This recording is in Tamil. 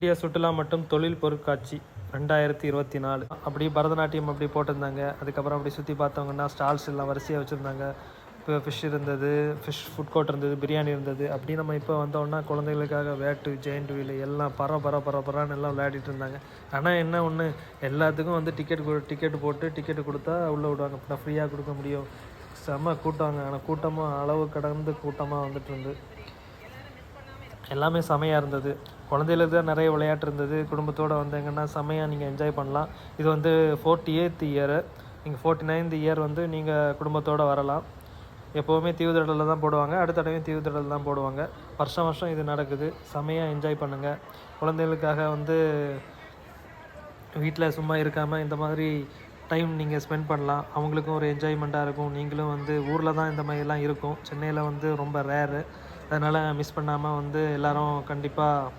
இந்திய சுற்றுலா மற்றும் தொழில் பொருட்காட்சி 2024 அப்படி பரதநாட்டியம் அப்படி போட்டிருந்தாங்க. அதுக்கப்புறம் அப்படி சுற்றி பார்த்தவங்கன்னா ஸ்டால்ஸ் எல்லாம் வரிசையாக வச்சுருந்தாங்க. இப்போ ஃபிஷ் இருந்தது, ஃபிஷ் ஃபுட் கோர்ட் இருந்தது, பிரியாணி இருந்தது. அப்படி நம்ம இப்போ வந்தோம்னா குழந்தைகளுக்காக வேட்டு, ஜெயிண்ட் வீல் எல்லாம் பரபரன்னு எல்லாம் விளையாடிட்டு இருந்தாங்க. ஆனால் என்ன ஒன்று, எல்லாத்துக்கும் வந்து டிக்கெட் போட்டு டிக்கெட்டு கொடுத்தா உள்ளே விடுவாங்க. இப்போ ஃப்ரீயாக கொடுக்க முடியும். செம்ம கூட்டங்க. ஆனால் கூட்டமாக அளவு கடந்து கூட்டமாக வந்துட்டு இருந்து எல்லாமே செமையாக இருந்தது. குழந்தைகளுக்கு தான் நிறைய விளையாட்டு இருந்தது. குடும்பத்தோடு வந்தீங்கன்னா செமையாக நீங்கள் என்ஜாய் பண்ணலாம். இது வந்து 48th இயரு. நீங்கள் 49th இயர் வந்து நீங்கள் குடும்பத்தோடு வரலாம். எப்போவுமே தீவுத்திடலில் தான் போடுவாங்க. அடுத்த தடவையும் தீவுத்திடலில் தான் போடுவாங்க. வருஷம் இது நடக்குது. செமையாக என்ஜாய் பண்ணுங்கள். குழந்தைகளுக்காக வந்து வீட்டில் சும்மா இருக்காமல் இந்த மாதிரி டைம் நீங்கள் ஸ்பெண்ட் பண்ணலாம். அவங்களுக்கும் ஒரு என்ஜாய்மெண்ட்டாக இருக்கும். நீங்களும் வந்து ஊரில் தான் இந்த மாதிரிலாம் இருக்கும். சென்னையில் வந்து ரொம்ப ரேரு. அதனால் மிஸ் பண்ணாமல் வந்து எல்லோரும் கண்டிப்பாக